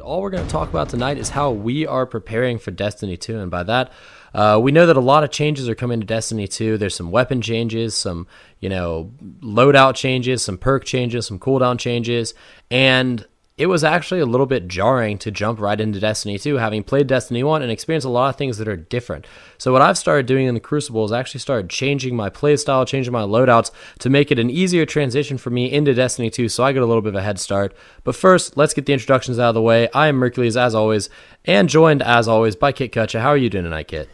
all we're going to talk about tonight is how we are preparing for Destiny 2. And by that, we know that a lot of changes are coming to Destiny 2. There's some weapon changes, some, loadout changes, some perk changes, some cooldown changes, and it was actually a little bit jarring to jump right into Destiny 2, having played Destiny 1 and experienced a lot of things that are different. So what I've started doing in the Crucible is actually started changing my playstyle, changing my loadouts to make it an easier transition for me into Destiny 2, so I get a little bit of a head start. But first, let's get the introductions out of the way. I am Mercules, as always, and joined, as always, by Kit Kutcha. How are you doing tonight, Kit?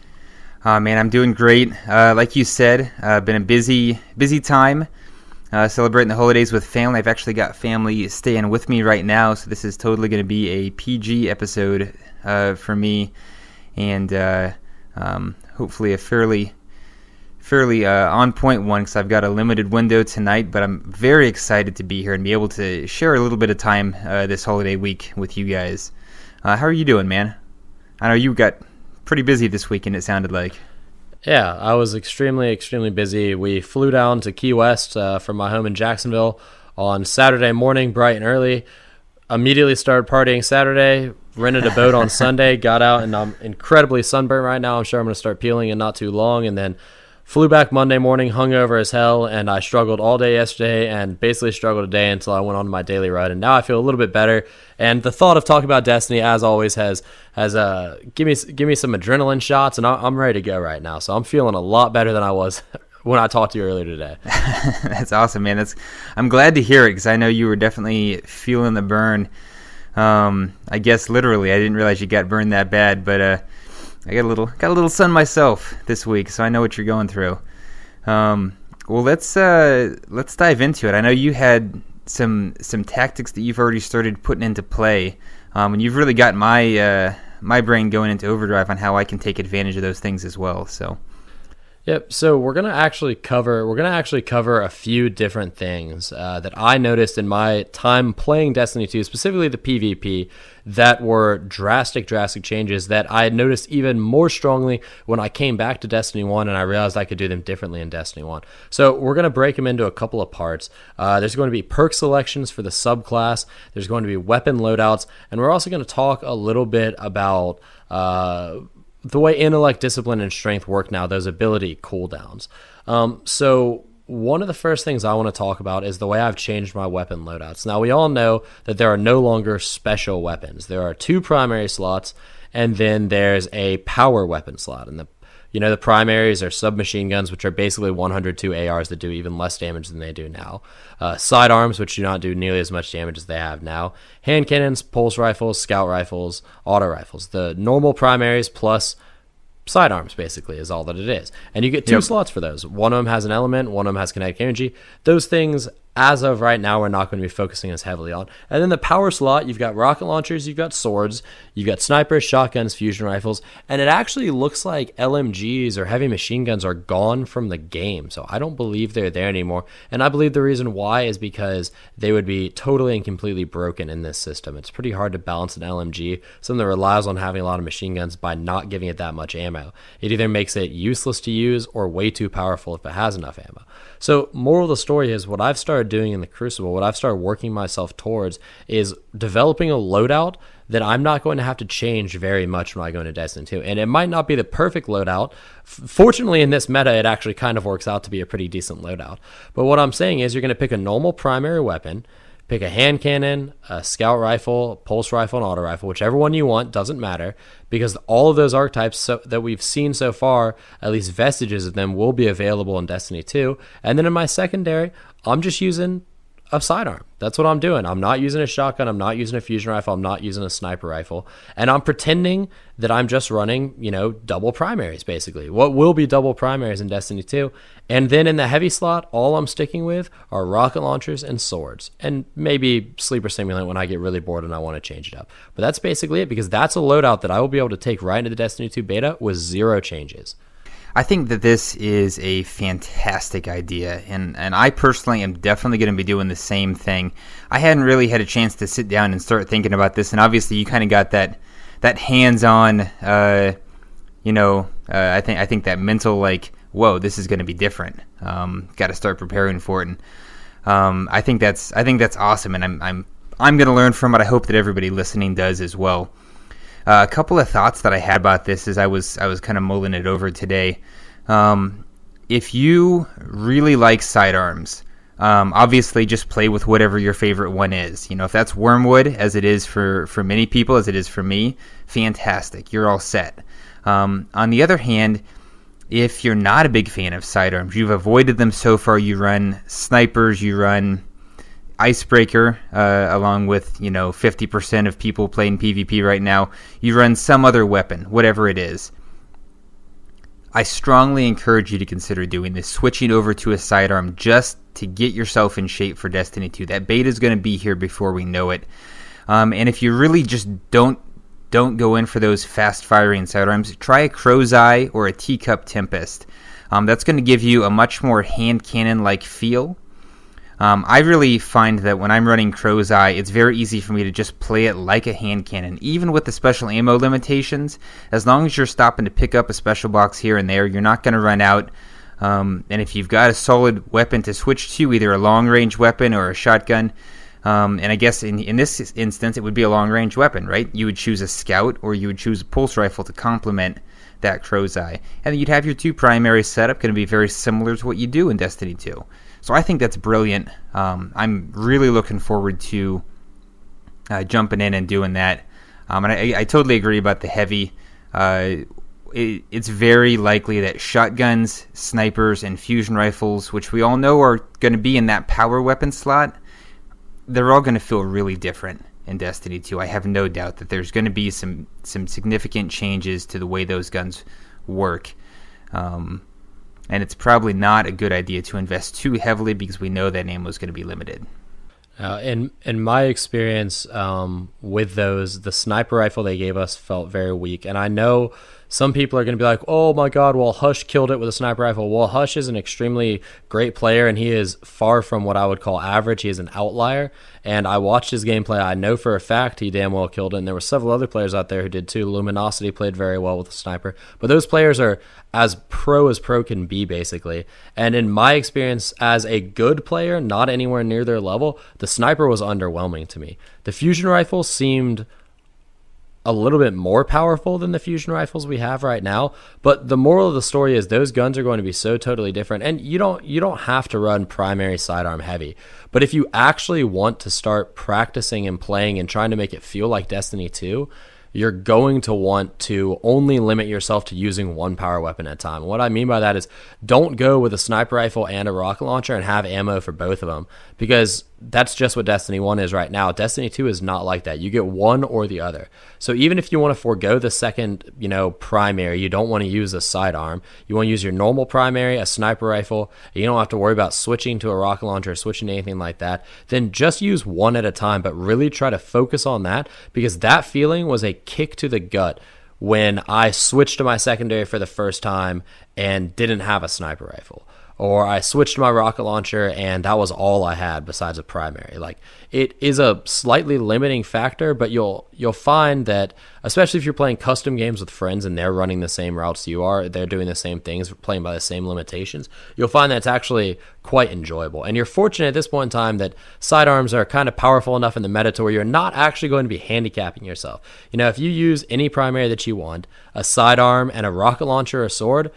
Man, I'm doing great. Like you said, been a busy time. Celebrating the holidays with family. I've actually got family staying with me right now, so this is totally going to be a PG episode for me, and hopefully a fairly on point one, because I've got a limited window tonight. But I'm very excited to be here and be able to share a little bit of time this holiday week with you guys. How are you doing, man? I know you got pretty busy this weekend, it sounded like. Yeah, I was extremely busy. We flew down to Key West from my home in Jacksonville on Saturday morning, bright and early. Immediately started partying Saturday, rented a boat on Sunday, got out, and I'm incredibly sunburned right now. I'm sure I'm going to start peeling in not too long, and then flew back Monday morning, hungover as hell, and I struggled all day yesterday and basically struggled today until I went on my daily ride, and now I feel a little bit better. And the thought of talking about Destiny, as always, has give me some adrenaline shots, and I'm ready to go right now. So I'm feeling a lot better than I was when I talked to you earlier today. That's awesome, man. I'm glad to hear it, because I know you were definitely feeling the burn. I guess literally, I didn't realize you got burned that bad, but I got a little sun myself this week, so I know what you're going through. Well, let's dive into it. I know you had some tactics that you've already started putting into play, and you've really got my brain going into overdrive on how I can take advantage of those things as well. So. Yep. So we're gonna actually cover a few different things that I noticed in my time playing Destiny 2, specifically the PvP, that were drastic changes that I had noticed even more strongly when I came back to Destiny 1, and I realized I could do them differently in Destiny 1. So we're gonna break them into a couple of parts. There's going to be perk selections for the subclass. There's going to be weapon loadouts, and we're also going to talk a little bit about the way intellect, discipline, and strength work now, those ability cooldowns. So one of the first things I want to talk about is the way I've changed my weapon loadouts. Now, we all know that there are no longer special weapons. There are 2 primary slots, and then there's a power weapon slot. And the primaries are submachine guns, which are basically 102 ARs that do even less damage than they do now. Sidearms, which do not do nearly as much damage as they have now. Hand cannons, pulse rifles, scout rifles, auto rifles. The normal primaries plus sidearms, basically, is all that it is. And you get 2 slots for those. One of them has an element, one of them has kinetic energy. Those things, as of right now, we're not going to be focusing as heavily on. And then the power slot, you've got rocket launchers, you've got swords, you've got snipers, shotguns, fusion rifles, and it actually looks like LMGs or heavy machine guns are gone from the game. So I don't believe they're there anymore. And I believe the reason why is because they would be totally and completely broken in this system. It's pretty hard to balance an LMG, something that relies on having a lot of machine guns, by not giving it that much ammo. It either makes it useless to use or way too powerful if it has enough ammo. So moral of the story is, what I've started doing in the Crucible, what I've started working myself towards, is developing a loadout that I'm not going to have to change very much when I go into Destiny 2. And it might not be the perfect loadout. Fortunately, in this meta, it actually kind of works out to be a pretty decent loadout. But what I'm saying is, you're going to pick a normal primary weapon, pick a hand cannon, a scout rifle, pulse rifle, and auto rifle, whichever one you want, doesn't matter, because all of those archetypes that we've seen so far, at least vestiges of them, will be available in Destiny 2. And then in my secondary, I'm just using a sidearm. That's what I'm doing. I'm not using a shotgun. I'm not using a fusion rifle. I'm not using a sniper rifle. And I'm pretending that I'm just running, double primaries, basically. What will be double primaries in Destiny 2. And then in the heavy slot, all I'm sticking with are rocket launchers and swords. And maybe Sleeper Simulant when I get really bored and I want to change it up. But that's basically it, because that's a loadout that I will be able to take right into the Destiny 2 beta with 0 changes. I think that this is a fantastic idea, and I personally am definitely going to be doing the same thing. I hadn't really had a chance to sit down and start thinking about this, and obviously you kind of got that hands-on, I think that mental, like, whoa, this is going to be different. Got to start preparing for it, and I think that's awesome, and I'm I'm going to learn from it. I hope that everybody listening does as well. A couple of thoughts that I had about this as I was kind of mulling it over today. If you really like sidearms, obviously just play with whatever your favorite one is. If that's Wormwood, as it is for many people, as it is for me, fantastic. You're all set. On the other hand, if you're not a big fan of sidearms, you've avoided them so far, you run snipers, you run Icebreaker, along with 50% of people playing PvP right now, you run some other weapon, whatever it is. I strongly encourage you to consider doing this, switching over to a sidearm just to get yourself in shape for Destiny 2. That beta is going to be here before we know it. And if you really just don't go in for those fast-firing sidearms, try a Crow's Eye or a Teacup Tempest. That's going to give you a much more hand cannon-like feel. I really find that when I'm running Crow's Eye, it's very easy for me to just play it like a hand cannon. Even with the special ammo limitations, as long as you're stopping to pick up a special box here and there, you're not going to run out. And if you've got a solid weapon to switch to, either a long-range weapon or a shotgun, and I guess in this instance, it would be a long-range weapon, right? You would choose a Scout or you would choose a Pulse Rifle to complement that Crow's Eye. And then you'd have your two primary setup, going to be very similar to what you do in Destiny 2. So I think that's brilliant. I'm really looking forward to jumping in and doing that. And I totally agree about the heavy. It's very likely that shotguns, snipers, and fusion rifles, which we all know are going to be in that power weapon slot, they're all going to feel really different in Destiny 2. I have no doubt that there's going to be some significant changes to the way those guns work. And it's probably not a good idea to invest too heavily because we know that ammo is going to be limited. In my experience with those, the sniper rifle they gave us felt very weak. And I know some people are going to be like, oh my god, well, Hush killed it with a sniper rifle. Well, Hush is an extremely great player, and he is far from what I would call average. He is an outlier, and I watched his gameplay. I know for a fact he damn well killed it, and there were several other players out there who did too. Luminosity played very well with a sniper, but those players are as pro can be, basically. And in my experience as a good player, not anywhere near their level, the sniper was underwhelming to me. The fusion rifle seemed a little bit more powerful than the fusion rifles we have right now, but the moral of the story is those guns are going to be so totally different, and you don't have to run primary sidearm heavy. But if you actually want to start practicing and playing and trying to make it feel like Destiny 2, you're going to want to only limit yourself to using one power weapon at a time. What I mean by that is don't go with a sniper rifle and a rocket launcher and have ammo for both of them, because that's just what Destiny 1 is right now. Destiny 2 is not like that. You get one or the other. So even if you want to forego the second, primary, you don't want to use a sidearm, you want to use your normal primary, a sniper rifle, you don't have to worry about switching to a rocket launcher or switching to anything like that, then just use one at a time, but really try to focus on that, because that feeling was a kick to the gut when I switched to my secondary for the first time and didn't have a sniper rifle. Or I switched to my rocket launcher and that was all I had besides a primary. Like, it is a slightly limiting factor, but you'll find that, especially if you're playing custom games with friends and they're running the same routes you are, they're doing the same things, playing by the same limitations, you'll find that it's actually quite enjoyable. And you're fortunate at this point in time that sidearms are kind of powerful enough in the meta to where you're not actually going to be handicapping yourself. If you use any primary that you want, a sidearm and a rocket launcher or a sword,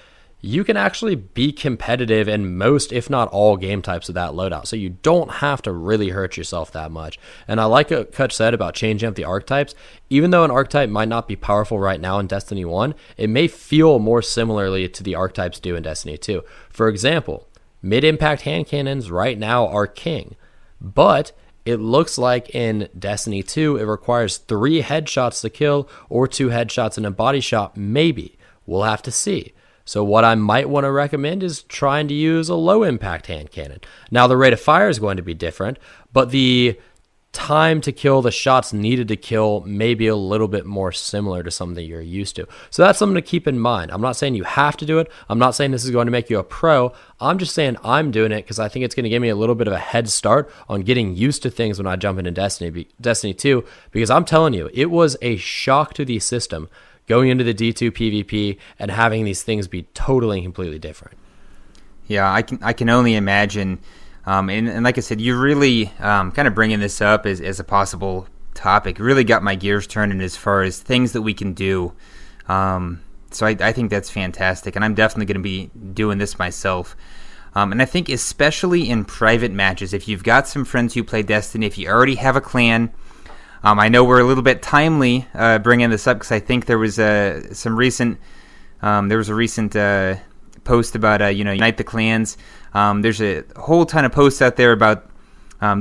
you can actually be competitive in most, if not all, game types of that loadout. So you don't have to really hurt yourself that much. And I like what Kutch said about changing up the archetypes. Even though an archetype might not be powerful right now in Destiny 1, it may feel more similarly to the archetypes do in Destiny 2. For example, mid-impact hand cannons right now are king. But it looks like in Destiny 2, it requires 3 headshots to kill or 2 headshots and a body shot, maybe. We'll have to see. So what I might want to recommend is trying to use a low-impact hand cannon. Now, the rate of fire is going to be different, but the time to kill, the shots needed to kill, may be a little bit more similar to something you're used to. So that's something to keep in mind. I'm not saying you have to do it. I'm not saying this is going to make you a pro. I'm just saying I'm doing it because I think it's going to give me a little bit of a head start on getting used to things when I jump into Destiny 2, because I'm telling you, it was a shock to the system going into the D2 PvP and having these things be totally and completely different. Yeah, I can only imagine And like I said, you really kind of bringing this up as a possible topic really got my gears turning as far as things that we can do. So I think that's fantastic, and I'm definitely going to be doing this myself. And I think especially in private matches, if you've got some friends who play Destiny, if you already have a clan, I know we're a little bit timely bringing this up because I think there was a recent post about unite the clans. There's a whole ton of posts out there about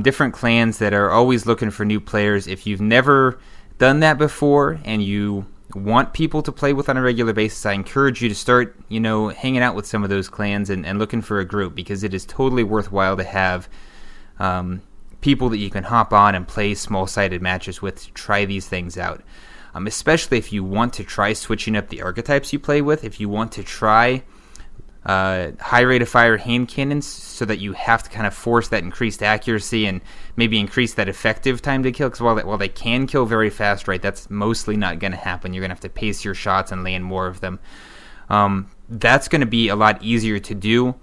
different clans that are always looking for new players. If you've never done that before and you want people to play with on a regular basis, I encourage you to start, hanging out with some of those clans and looking for a group, because it is totally worthwhile to have people that you can hop on and play small-sided matches with to try these things out. Especially if you want to try switching up the archetypes you play with, if you want to try high rate of fire hand cannons so that you have to kind of force that increased accuracy and maybe increase that effective time to kill, because while they can kill very fast, right, that's mostly not going to happen. You're going to have to pace your shots and land more of them. That's going to be a lot easier to do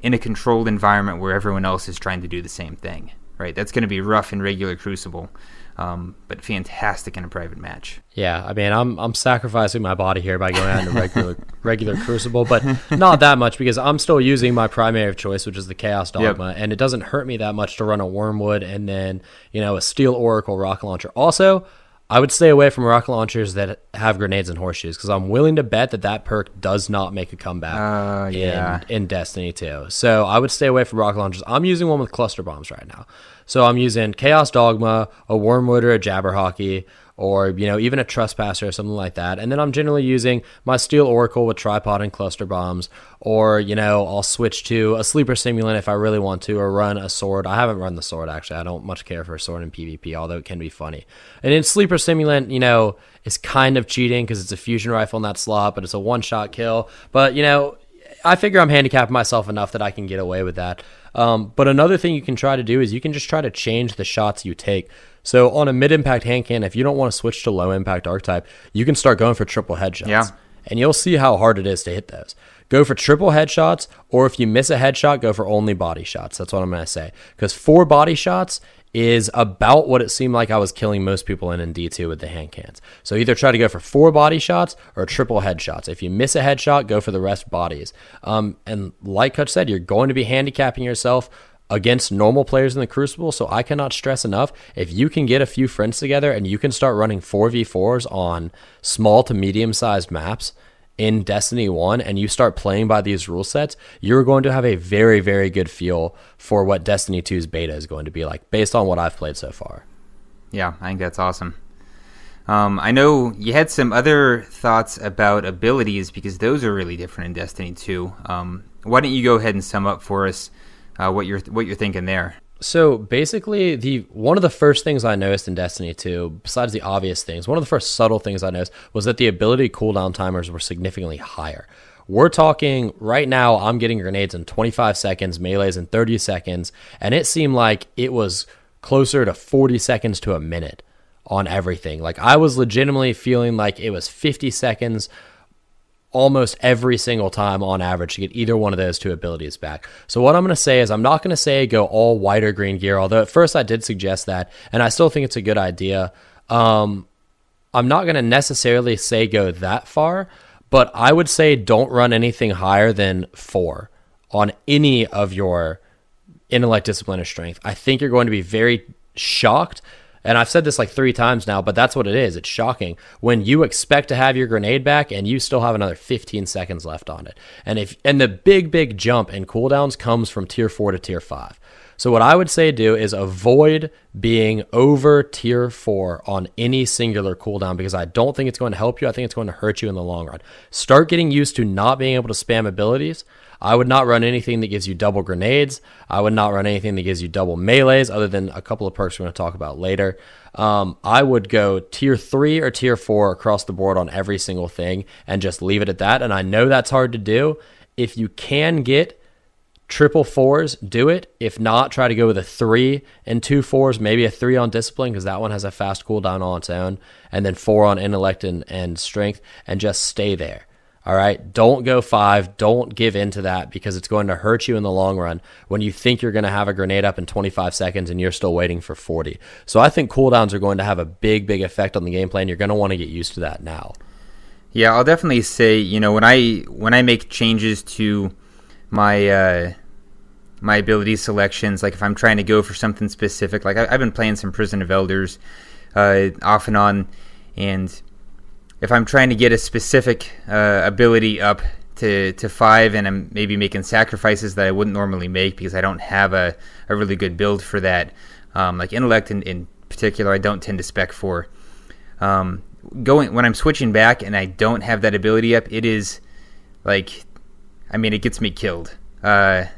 in a controlled environment where everyone else is trying to do the same thing, right? That's going to be rough in regular Crucible. But fantastic in a private match. Yeah, I mean, I'm sacrificing my body here by going out into regular Crucible, but not that much, because I'm still using my primary of choice, which is the Chaos Dogma, and it doesn't hurt me that much to run a Wormwood and then a Steel Oracle rocket launcher. Also, I would stay away from rocket launchers that have grenades and horseshoes, because I'm willing to bet that perk does not make a comeback in Destiny 2. So I would stay away from rocket launchers. I'm using one with cluster bombs right now. So I'm using Chaos Dogma, a Wormwood or a Jabberhocky, or even a Trespasser or something like that. And then I'm generally using my Steel Oracle with tripod and cluster bombs, or I'll switch to a Sleeper Simulant if I really want to, or run a sword. I haven't run the sword, actually. I don't much care for a sword in PvP, although it can be funny. And in Sleeper Simulant, it's kind of cheating because it's a fusion rifle in that slot, but it's a one-shot kill. But I figure I'm handicapping myself enough that I can get away with that. But another thing you can try to do is you can just try to change the shots you take. So on a mid-impact hand cannon, if you don't want to switch to low-impact archetype, you can start going for triple headshots. Yeah. And you'll see how hard it is to hit those. Go for triple headshots, or if you miss a headshot, go for only body shots. That's what I'm going to say. Because 4 body shots is about what it seemed like I was killing most people in D2 with the hand cannons. So either try to go for 4 body shots or triple headshots. If you miss a headshot, go for the rest bodies. And like Kutch said, you're going to be handicapping yourself against normal players in the Crucible, so I cannot stress enough, if you can get a few friends together and you can start running 4v4s on small to medium-sized maps in Destiny 1 and you start playing by these rule sets, you're going to have a very, very good feel for what Destiny 2's beta is going to be like, based on what I've played so far. Yeah, I think that's awesome. I know you had some other thoughts about abilities, because those are really different in Destiny 2. Why don't you go ahead and sum up for us what you're thinking there? So basically, one of the first things I noticed in Destiny 2, besides the obvious things, one of the first subtle things I noticed was that the ability cooldown timers were significantly higher. We're talking right now, I'm getting grenades in 25 seconds, melees in 30 seconds, and it seemed like it was closer to 40 seconds to a minute on everything. Like, I was legitimately feeling like it was 50 seconds almost every single time on average to get either one of those 2 abilities back. So what I'm going to say is, I'm not going to say go all white or green gear, although at first I did suggest that, and I still think it's a good idea. I'm not going to necessarily say go that far, but I would say don't run anything higher than 4 on any of your intellect, discipline, or strength. I think you're going to be very shocked. And I've said this like 3 times now, but that's what it is. It's shocking when you expect to have your grenade back and you still have another 15 seconds left on it. And the big jump in cooldowns comes from tier 4 to tier 5. So what I would say do is avoid being over tier 4 on any singular cooldown, because I don't think it's going to help you. I think it's going to hurt you in the long run. Start getting used to not being able to spam abilities. I would not run anything that gives you double grenades. I would not run anything that gives you double melees, other than a couple of perks we're going to talk about later. I would go tier 3 or tier 4 across the board on every single thing and just leave it at that. And I know that's hard to do. If you can get triple 4s, do it. If not, try to go with a 3 and 2 4s, maybe a 3 on discipline, because that one has a fast cooldown on its own, and then 4 on intellect and strength, and just stay there. All right, don't go 5. Don't give in to that because it's going to hurt you in the long run when you think you're going to have a grenade up in 25 seconds and you're still waiting for 40. So I think cooldowns are going to have a big effect on the gameplay, and you're going to want to get used to that now. Yeah, I'll definitely say, when I make changes to my my ability selections, like if I'm trying to go for something specific, like I've been playing some Prison of Elders off and on, and if I'm trying to get a specific ability up to 5 and I'm maybe making sacrifices that I wouldn't normally make because I don't have a really good build for that, like Intellect in particular I don't tend to spec for. When I'm switching back and I don't have that ability up, it is like, it gets me killed a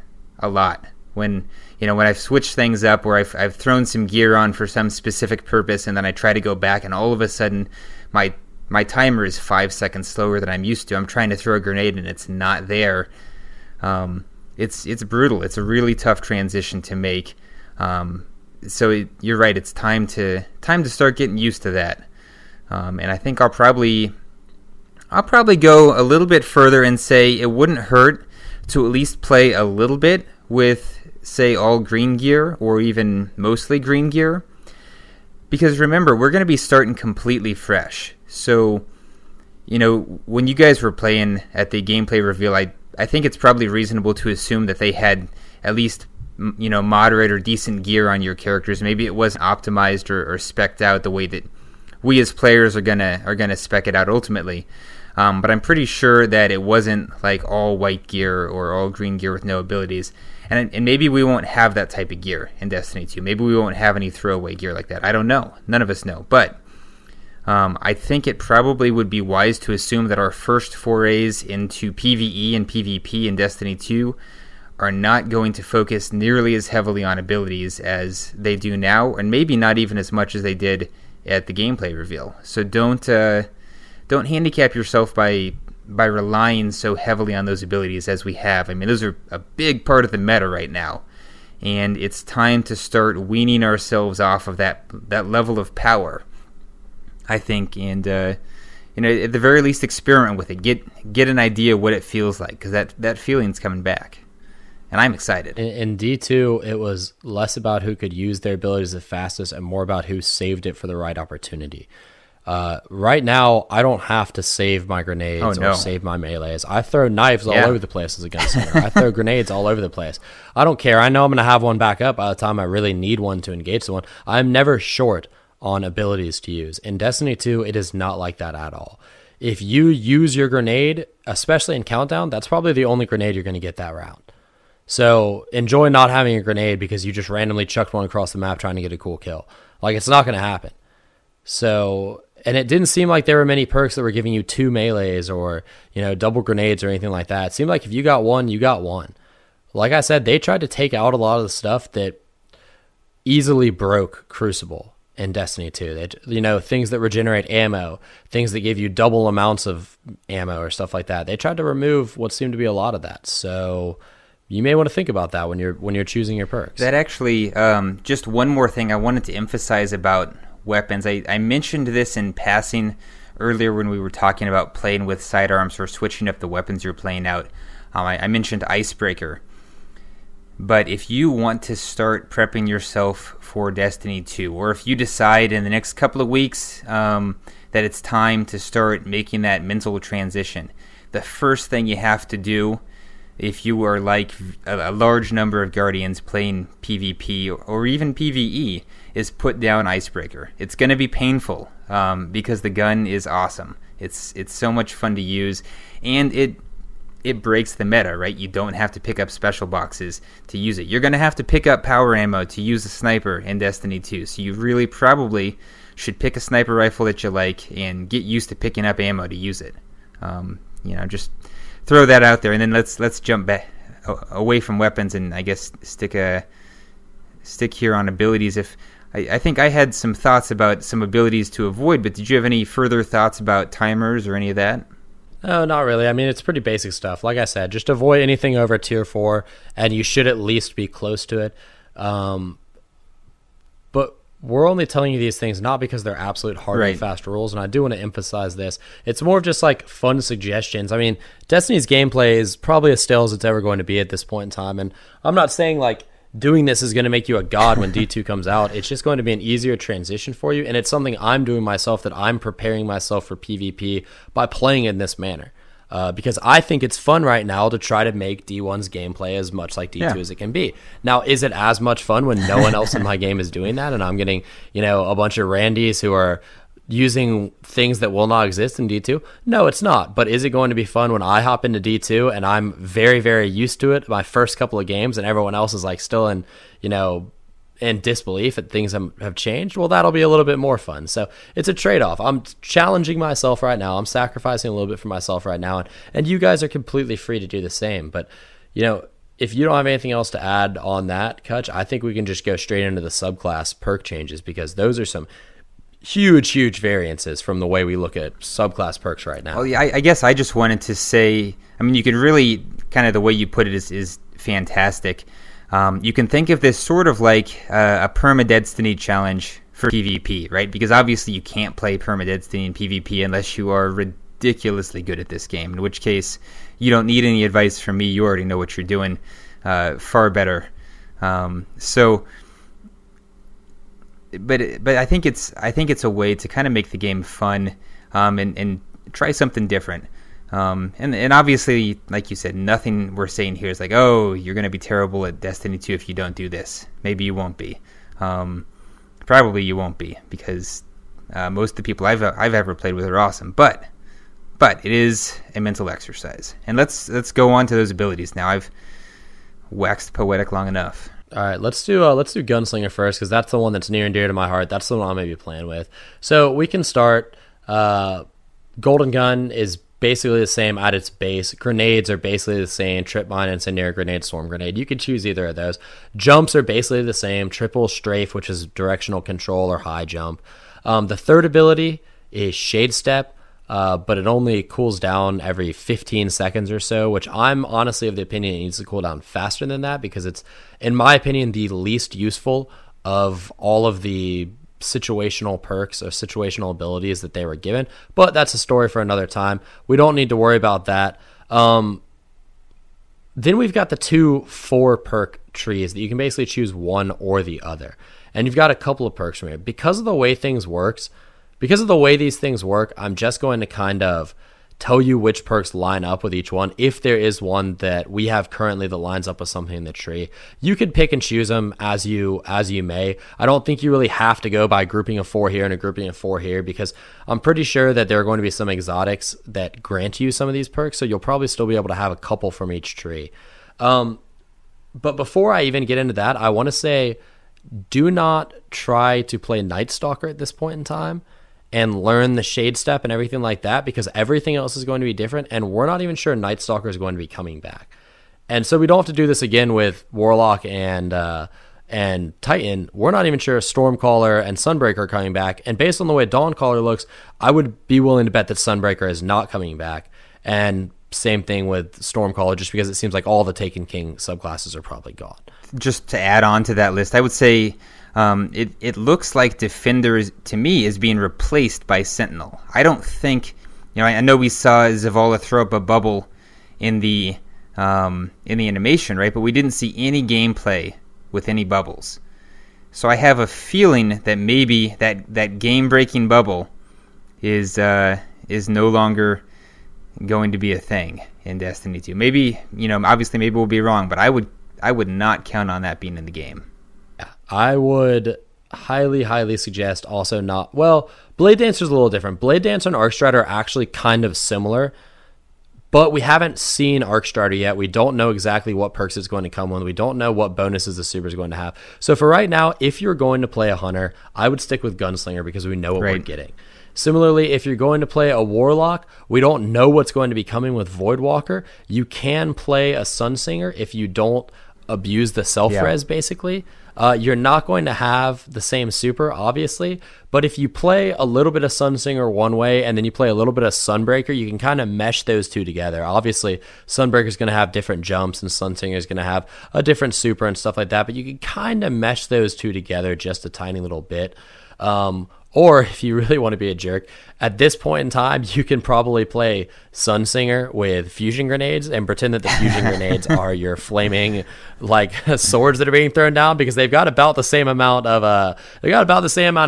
lot. When I've switched things up where I've thrown some gear on for some specific purpose and then I try to go back and all of a sudden my timer is 5 seconds slower than I'm used to. I'm trying to throw a grenade and it's not there. It's brutal. It's a really tough transition to make. So you're right. It's time to start getting used to that. And I think I'll probably go a little bit further and say it wouldn't hurt to at least play a little bit with, say, all green gear or even mostly green gear. Because remember, we're going to be starting completely fresh. So, when you guys were playing at the gameplay reveal, I think it's probably reasonable to assume that they had at least, moderate or decent gear on your characters. Maybe it wasn't optimized or spec'd out the way that we as players are gonna spec it out ultimately. But I'm pretty sure that it wasn't like all white gear or all green gear with no abilities. And maybe we won't have that type of gear in Destiny 2. Maybe we won't have any throwaway gear like that. I don't know. None of us know. But I think it probably would be wise to assume that our first forays into PvE and PvP in Destiny 2 are not going to focus nearly as heavily on abilities as they do now, and maybe not even as much as they did at the gameplay reveal. So don't handicap yourself by relying so heavily on those abilities as we have. Those are a big part of the meta right now, and it's time to start weaning ourselves off of that level of power, I think, and at the very least experiment with it. Get an idea what it feels like, because that feeling's coming back, and I'm excited. In D2, it was less about who could use their abilities the fastest and more about who saved it for the right opportunity. Right now, I don't have to save my grenades or save my melees. I throw knives all over the place as a gunslinger. I throw grenades all over the place. I don't care. I know I'm going to have one back up by the time I really need one to engage someone. I'm never short on abilities to use. In Destiny 2, it is not like that at all. If you use your grenade, especially in Countdown, that's probably the only grenade you're going to get that round. So enjoy not having a grenade because you just randomly chucked one across the map trying to get a cool kill. Like, it's not going to happen. So, and it didn't seem like there were many perks that were giving you 2 melees or, double grenades or anything like that. It seemed like if you got one, you got one. Like I said, they tried to take out a lot of the stuff that easily broke Crucible in Destiny 2. Things that regenerate ammo, things that give you double amounts of ammo or stuff like that. They tried to remove what seemed to be a lot of that. So you may want to think about that when you're choosing your perks. That actually, just one more thing I wanted to emphasize about weapons. I mentioned this in passing earlier when we were talking about playing with sidearms or switching up the weapons you're playing out. I mentioned Icebreaker. But if you want to start prepping yourself for Destiny 2, or if you decide in the next couple of weeks that it's time to start making that mental transition, the first thing you have to do, if you are like a large number of Guardians playing PvP or even PvE, is put down Icebreaker. It's going to be painful because the gun is awesome. It's so much fun to use, and it breaks the meta, right? You don't have to pick up special boxes to use it. You're going to have to pick up power ammo to use a sniper in Destiny 2, so you really probably should pick a sniper rifle that you like and get used to picking up ammo to use it. Just throw that out there, and then let's jump back away from weapons and I guess stick here on abilities. I think I had some thoughts about some abilities to avoid, but did you have any further thoughts about timers or any of that? No, not really. It's pretty basic stuff. Like I said, just avoid anything over tier 4, and you should at least be close to it. But we're only telling you these things not because they're absolute hard and fast rules, and I do want to emphasize this. It's more of just like fun suggestions. I mean, Destiny's gameplay is probably as stale as it's ever going to be at this point in time, and I'm not saying like doing this is going to make you a god when D2 comes out. It's just going to be an easier transition for you, and it's something I'm doing myself, that I'm preparing myself for PvP by playing in this manner. Because I think it's fun right now to try to make D1's gameplay as much like D2 as it can be. Now, is it as much fun when no one else in my game is doing that, and I'm getting, a bunch of Randys who are using things that will not exist in D2? No, it's not. But is it going to be fun when I hop into D2 and I'm very, very used to it my first couple of games, and everyone else is like still in, in disbelief that things have changed? Well, that'll be a little bit more fun. So it's a trade-off. I'm challenging myself right now. I'm sacrificing a little bit for myself right now, and you guys are completely free to do the same. But, if you don't have anything else to add on that, Kutch, I think we can just go straight into the subclass perk changes, because those are some huge variances from the way we look at subclass perks right now. Well, yeah, I guess I just wanted to say, I mean, you could really, kind of the way you put it is fantastic. You can think of this sort of like a perma-Destiny challenge for PvP, right? Because obviously you can't play perma-Destiny in PvP unless you are ridiculously good at this game, in which case you don't need any advice from me. You already know what you're doing far better. But I think it's a way to kind of make the game fun and try something different. And obviously, like you said, nothing we're saying here is like, oh, you're going to be terrible at Destiny 2 if you don't do this. Maybe you won't be. Probably you won't be, because most of the people I've ever played with are awesome. But it is a mental exercise. And let's go on to those abilities now. I've waxed poetic long enough. All right, let's do Gunslinger first, because that's the one that's near and dear to my heart. That's the one I'm maybe playing with. So we can start. Golden Gun is basically the same at its base. Grenades are basically the same. Trip mine, incendiary grenade, storm grenade. You can choose either of those. Jumps are basically the same. Triple strafe, which is directional control or high jump. The third ability is Shade Step, but it only cools down every 15 seconds or so, which I'm honestly of the opinion it needs to cool down faster than that, because it's, in my opinion, the least useful of all of the situational perks or situational abilities that they were given. But that's a story for another time. We don't need to worry about that. Then we've got the 2-4 perk trees that you can basically choose one or the other. And you've got a couple of perks from here. Because of the way these things work, I'm just going to kind of tell you which perks line up with each one. If there is one that we have currently that lines up with something in the tree, you could pick and choose them as you may. I don't think you really have to go by grouping of 4 here and a grouping of 4 here, because I'm pretty sure that there are going to be some exotics that grant you some of these perks, so you'll probably still be able to have a couple from each tree. But before I even get into that, I want to say, do not try to play Night Stalker at this point in time and learn the Shade Step and everything like that, because everything else is going to be different, and we're not even sure Night Stalker is going to be coming back. And so we don't have to do this again with Warlock and Titan. We're not even sure Stormcaller and Sunbreaker are coming back, and based on the way Dawncaller looks, I would be willing to bet that Sunbreaker is not coming back. And same thing with Stormcaller, just because it seems like all the Taken King subclasses are probably gone. Just to add on to that list, I would say it looks like Defender to me is being replaced by Sentinel. I don't think, I know we saw Zavala throw up a bubble in the animation, right? But we didn't see any gameplay with any bubbles. So I have a feeling that maybe that game-breaking bubble is no longer going to be a thing in Destiny 2. Maybe, obviously maybe we'll be wrong, but I would not count on that being in the game. I would highly suggest also not. Well, Blade Dancer is a little different. Blade Dancer and Arcstrider are actually kind of similar, but we haven't seen Arcstrider yet. We don't know exactly what perks it's going to come with. We don't know what bonuses the super is going to have. So for right now, if you're going to play a Hunter, I would stick with Gunslinger, because we know what we're getting. Similarly, if you're going to play a Warlock, we don't know what's going to be coming with Voidwalker. You can play a Sunsinger if you don't abuse the self-res, basically. You're not going to have the same super, obviously, but if you play a little bit of Sunsinger one way and then you play a little bit of Sunbreaker, you can kind of mesh those two together. Obviously, Sunbreaker is going to have different jumps and Sunsinger is going to have a different super and stuff like that, but you can kind of mesh those two together just a tiny little bit. Or if you really want to be a jerk, at this point in time, you can probably play Sunsinger with fusion grenades and pretend that the fusion grenades are your flaming like swords that are being thrown down, because they've got about the same amount of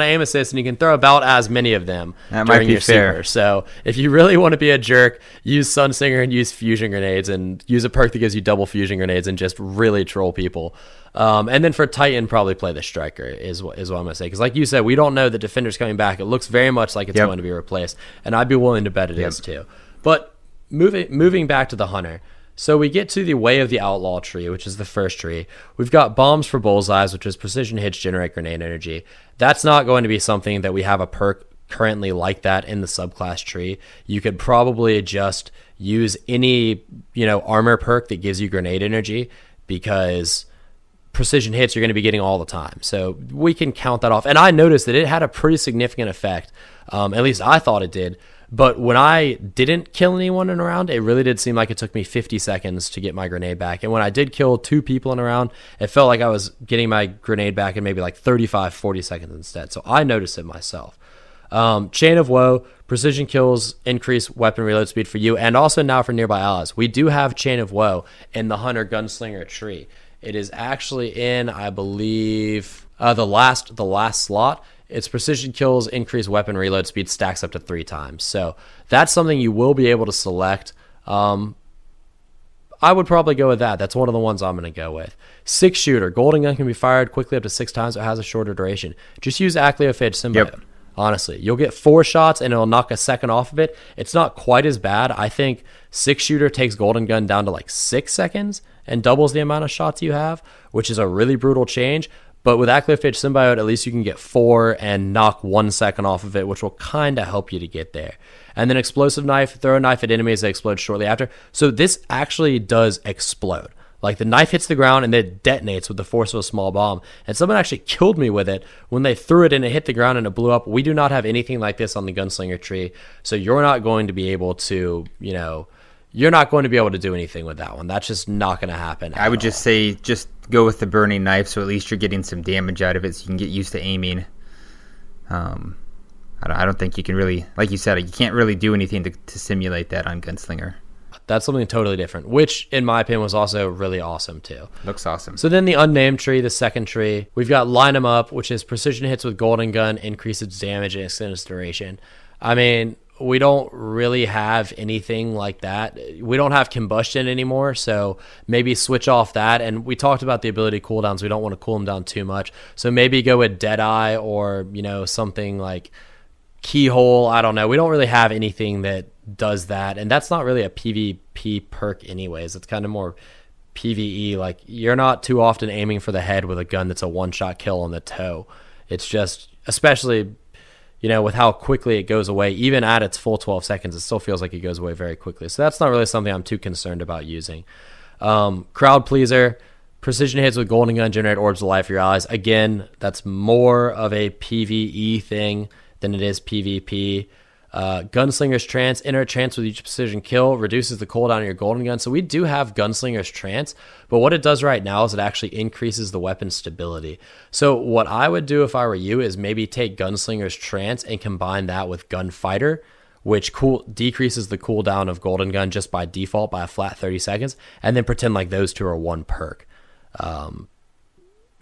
aim assist, and you can throw about as many of them during your super. So if you really want to be a jerk, use Sunsinger and use fusion grenades and use a perk that gives you double fusion grenades and just really troll people. And then for Titan, probably play the Striker is what I'm going to say. Because like you said, we don't know the Defender's coming back. It looks very much like it's going to be replaced. And I'd be willing to bet it is too. But moving back to the Hunter. So we get to the Way of the Outlaw tree, which is the first tree. We've got Bombs for Bullseyes, which is precision hits generate grenade energy. That's not going to be something that we have a perk currently like that in the subclass tree. You could probably just use any, armor perk that gives you grenade energy, because precision hits you're going to be getting all the time. So we can count that off. And I noticed that it had a pretty significant effect. At least I thought it did. But when I didn't kill anyone in a round, it really did seem like it took me 50 seconds to get my grenade back. And when I did kill 2 people in a round, it felt like I was getting my grenade back in maybe like 35, 40 seconds instead. So I noticed it myself. Chain of Woe, precision kills increase weapon reload speed for you and also now for nearby allies. We do have Chain of Woe in the Hunter Gunslinger tree. It is actually in, I believe, the last slot. Its precision kills increase weapon reload speed stacks up to 3 times. So that's something you will be able to select. I would probably go with that. That's one of the ones I'm going to go with. 6-shooter. Golden Gun can be fired quickly up to 6 times. It has a shorter duration. Just use Acleophage Symbiote. Yep. Honestly, you'll get 4 shots and it'll knock a second off of it. It's not quite as bad. I think 6-shooter takes Golden Gun down to like 6 seconds and doubles the amount of shots you have, which is a really brutal change. But with Acleophage Symbiote, at least you can get 4 and knock 1 second off of it, which will kind of help you to get there. And then Explosive Knife, throw a knife at enemies that explode shortly after. So this actually does explode. Like the knife hits the ground and it detonates with the force of a small bomb. And someone actually killed me with it when they threw it and it hit the ground and it blew up. We do not have anything like this on the Gunslinger tree. So you're not going to be able to, you're not going to be able to do anything with that one. That's just not going to happen. I would just say, just go with the burning knife, so at least you're getting some damage out of it, so you can get used to aiming. I don't think you can really, like you said, you can't really do anything to simulate that on Gunslinger. That's something totally different, which in my opinion was also really awesome too. Looks awesome. So then the Unnamed tree, the second tree, we've got Line 'em Up, which is precision hits with Golden Gun, increase its damage and extend its duration. I mean, we don't really have anything like that. We don't have combustion anymore, so maybe switch off that. And we talked about the ability cooldowns. We don't want to cool them down too much. So maybe go with Deadeye or, something like Keyhole. I don't know. We don't really have anything that does that. And that's not really a PvP perk anyways. It's kind of more PvE. Like, you're not too often aiming for the head with a gun that's a one-shot kill on the toe. It's just, especially with how quickly it goes away, even at its full 12 seconds, it still feels like it goes away very quickly. So that's not really something I'm too concerned about using. Crowd Pleaser, precision hits with Golden Gun, generate orbs of life for your allies. Again, that's more of a PvE thing than it is PvP. Gunslinger's Trance, enter a trance with each precision kill, reduces the cooldown of your Golden Gun. So we do have Gunslinger's Trance, but what it does right now is it actually increases the weapon's stability. So what I would do if I were you is maybe take Gunslinger's Trance and combine that with Gunfighter, which decreases the cooldown of Golden Gun just by default by a flat 30 seconds, and then pretend like those two are one perk.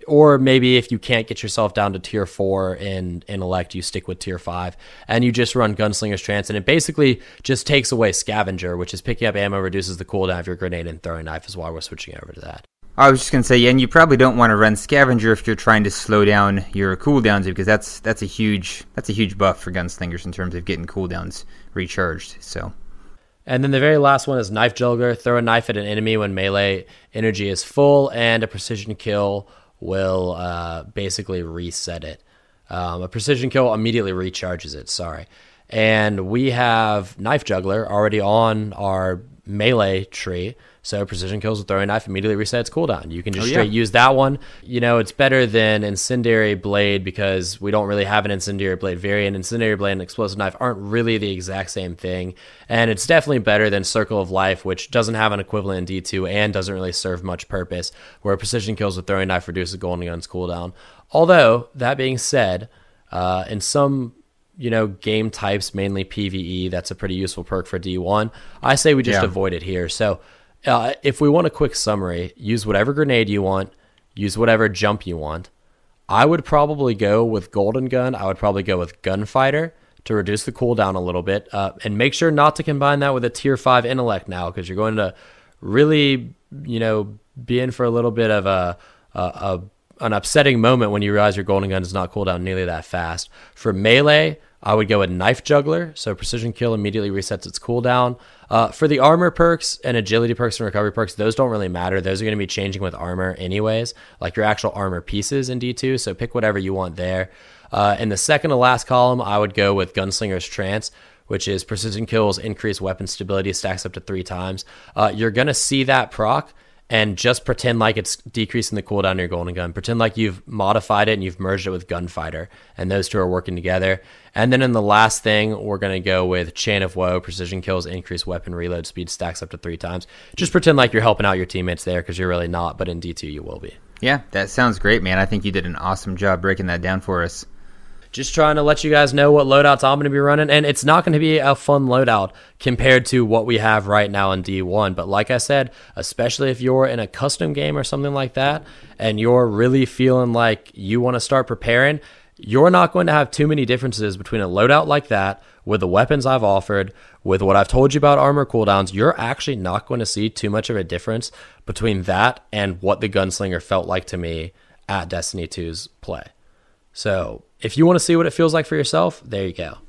Or maybe if you can't get yourself down to tier 4 in Elect, you stick with tier 5, and you just run Gunslinger's Trance, and it basically just takes away Scavenger, which is picking up ammo, reduces the cooldown of your grenade, and throwing knife is why we're switching over to that. I was just going to say, and you probably don't want to run Scavenger if you're trying to slow down your cooldowns, because that's a huge buff for Gunslingers in terms of getting cooldowns recharged. So. And then the very last one is Knife Juggler. Throw a knife at an enemy when melee energy is full, and a precision kill will basically reset it. A precision kill immediately recharges it, sorry. And we have Knife Juggler already on our melee tree, So precision kills with throwing knife immediately resets cooldown. You can just straight use that one. You know, it's better than incendiary blade because we don't really have an incendiary blade variant. Incendiary blade and explosive knife aren't really the exact same thing. And it's definitely better than circle of life, which doesn't have an equivalent in D2 and doesn't really serve much purpose, where precision kills with throwing knife reduces golden gun's cooldown. Although, that being said, in some game types, mainly PvE, that's a pretty useful perk for D1. I say we just avoid it here. So if we want a quick summary, use whatever grenade you want, use whatever jump you want. I would probably go with Golden Gun. I would probably go with Gunfighter to reduce the cooldown a little bit. And make sure not to combine that with a tier 5 intellect now, because you're going to really, be in for a little bit of an upsetting moment when you realize your Golden Gun does not cool down nearly that fast. For melee, I would go with Knife Juggler, so precision kill immediately resets its cooldown. For the armor perks and agility perks and recovery perks, those don't really matter. Those are going to be changing with armor anyways, like your actual armor pieces in D2, so pick whatever you want there. In the second to last column, I would go with Gunslinger's Trance, which is precision kills, increased weapon stability, stacks up to 3 times. You're going to see that proc, and just pretend like it's decreasing the cooldown of your Golden Gun. Pretend like you've modified it and you've merged it with Gunfighter, and those two are working together. And then in the last thing, we're going to go with Chain of Woe. Precision kills, increased weapon reload speed, stacks up to 3 times. Just pretend like you're helping out your teammates there, because you're really not, but in D2 you will be. Yeah, that sounds great, man. I think you did an awesome job breaking that down for us. Just trying to let you guys know what loadouts I'm going to be running, and it's not going to be a fun loadout compared to what we have right now in D1. But like I said, especially if you're in a custom game or something like that, and you're really feeling like you want to start preparing, you're not going to have too many differences between a loadout like that, with the weapons I've offered, with what I've told you about armor cooldowns. You're actually not going to see too much of a difference between that and what the Gunslinger felt like to me at Destiny 2's play. So if you want to see what it feels like for yourself, there you go.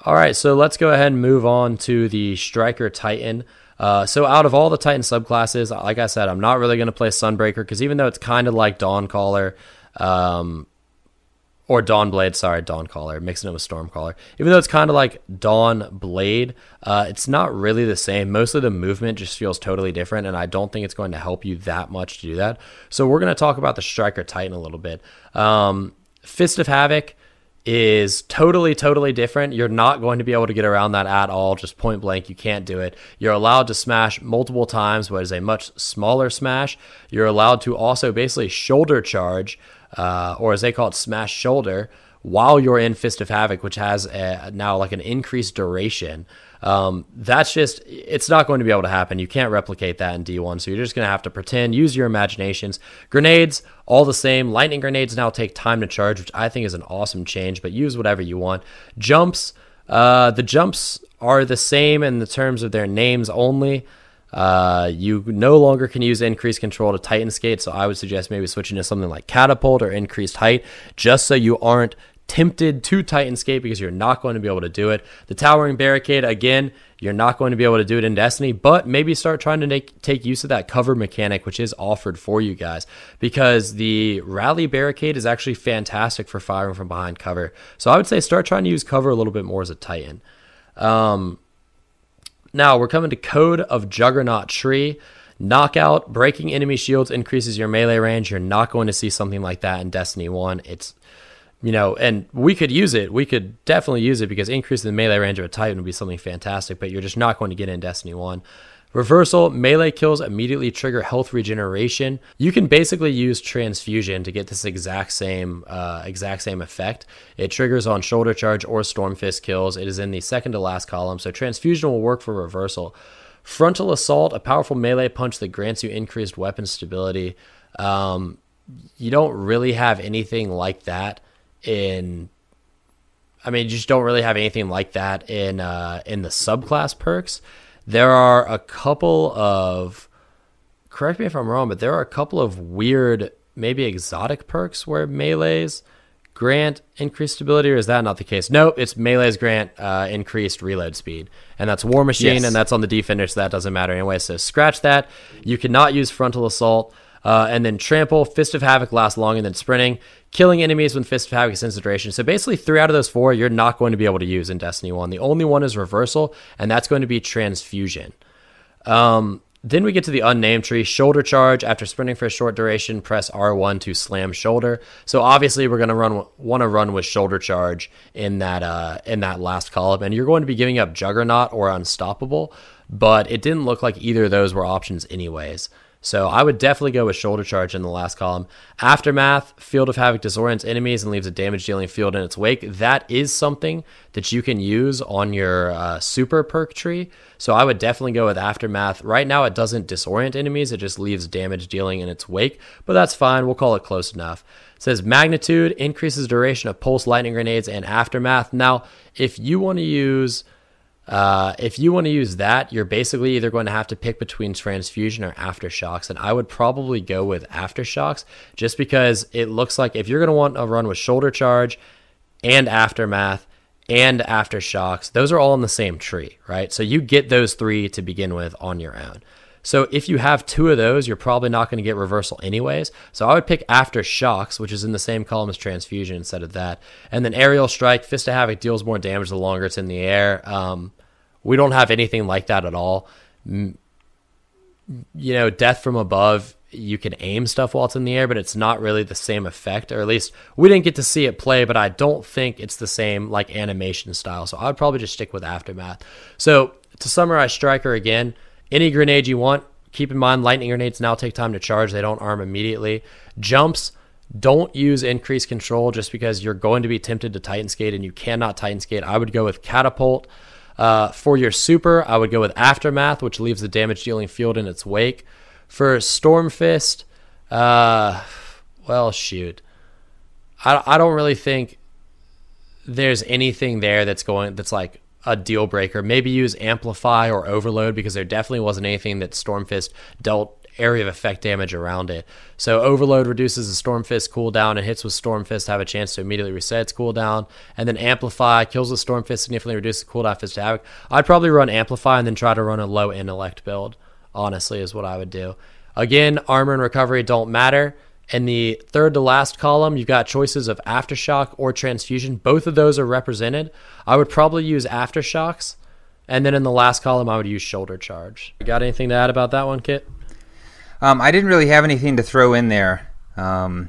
All right, so let's go ahead and move on to the Striker Titan. So out of all the Titan subclasses, like I said, I'm not really going to play Sunbreaker, because even though it's kind of like Dawncaller, or Dawnblade, Dawncaller, mixing it with Stormcaller. Even though it's kind of like Dawnblade, it's not really the same. Most of the movement just feels totally different, and I don't think it's going to help you that much to do that. So we're going to talk about the Striker Titan a little bit. Fist of Havoc is totally different. You're not going to be able to get around that at all. Just point blank, you can't do it. You're allowed to smash multiple times, but it's a much smaller smash. You're allowed to also basically shoulder charge, or as they call it, smash shoulder, while you're in Fist of Havoc, which has now like an increased duration. That's just, it's not going to be able to happen. You can't replicate that in D1, so you're just going to have to pretend, use your imaginations. Grenades, all the same. Lightning grenades now take time to charge, which I think is an awesome change, but use whatever you want. Jumps, the jumps are the same in the terms of their names only. You no longer can use increased control to Titan Skate, so I would suggest maybe switching to something like Catapult or Increased Height, just so you aren't tempted to Titan Skate, because you're not going to be able to do it. The Towering Barricade, again, you're not going to be able to do it in Destiny, but maybe start trying to take use of that cover mechanic, which is offered for you guys, because the Rally Barricade is actually fantastic for firing from behind cover. So I would say start trying to use cover a little bit more as a Titan. Now we're coming to Code of Juggernaut Tree. Knockout, breaking enemy shields increases your melee range. You're not going to see something like that in Destiny 1. It's, and we could use it. We could definitely use it, because increasing the melee range of a Titan would be something fantastic, but you're just not going to get it in Destiny 1. Reversal, melee kills immediately trigger health regeneration. You can basically use Transfusion to get this exact same effect. It triggers on shoulder charge or storm fist kills. It is in the second to last column, so Transfusion will work for Reversal. Frontal Assault, a powerful melee punch that grants you increased weapon stability. You don't really have anything like that you just don't really have anything like that in the subclass perks. There are a couple of, correct me if I'm wrong, but there are a couple of weird, maybe exotic perks where melees grant increased stability, or is that not the case? No, it's melees grant increased reload speed, and that's War Machine, yes. And that's on the Defender, so that doesn't matter anyway, so scratch that. You cannot use Frontal Assault. And then Trample, Fist of Havoc lasts longer than Sprinting. Killing enemies when Fist of Havoc extends the duration. So basically 3 out of those 4 you're not going to be able to use in Destiny 1. The only one is Reversal, and that's going to be Transfusion. Then we get to the unnamed tree, shoulder charge. After sprinting for a short duration, press R1 to slam shoulder. So obviously we're going to want to run with shoulder charge in that last column, and you're going to be giving up Juggernaut or Unstoppable, but it didn't look like either of those were options anyways. So I would definitely go with shoulder charge in the last column. Aftermath, Field of Havoc disorients enemies and leaves a damage dealing field in its wake. That is something that you can use on your super perk tree. So I would definitely go with Aftermath. Right now it doesn't disorient enemies, it just leaves damage dealing in its wake, but that's fine, we'll call it close enough. It says Magnitude increases duration of pulse lightning grenades and Aftermath. Now, if you want to use that, you're basically either going to have to pick between Transfusion or Aftershocks, and I would probably go with Aftershocks just because it looks like if you're going to want to run with Shoulder Charge and Aftermath and Aftershocks, those are all in the same tree, right? So you get those three to begin with on your own. So if you have two of those, you're probably not going to get Reversal anyways. So I would pick Aftershocks, which is in the same column as Transfusion instead of that. And then Aerial Strike, Fist of Havoc deals more damage the longer it's in the air. We don't have anything like that at all. Death from Above, you can aim stuff while it's in the air, but it's not really the same effect, or at least we didn't get to see it play, but I don't think it's the same like animation style. So I'd probably just stick with Aftermath. So to summarize Striker again, any grenade you want, keep in mind lightning grenades now take time to charge. They don't arm immediately. Jumps, don't use increased control just because you're going to be tempted to Titan Skate and you cannot Titan Skate. I would go with Catapult. For your super, I would go with Aftermath, which leaves the damage dealing field in its wake. For Stormfist, I don't really think there's anything there that's like a deal breaker. Maybe use Amplify or Overload because there definitely wasn't anything that Stormfist dealt area of effect damage around it. So Overload reduces the Stormfist cooldown and hits with Stormfist have a chance to immediately reset its cooldown. And then Amplify kills the Stormfist, significantly reduces the cooldown Fist of Havoc. I'd probably run Amplify and then try to run a low intellect build, honestly, is what I would do. Again, armor and recovery don't matter. In the third to last column, you've got choices of Aftershock or Transfusion. Both of those are represented. I would probably use Aftershocks. And then in the last column, I would use Shoulder Charge. You got anything to add about that one, Kit? I didn't really have anything to throw in there. I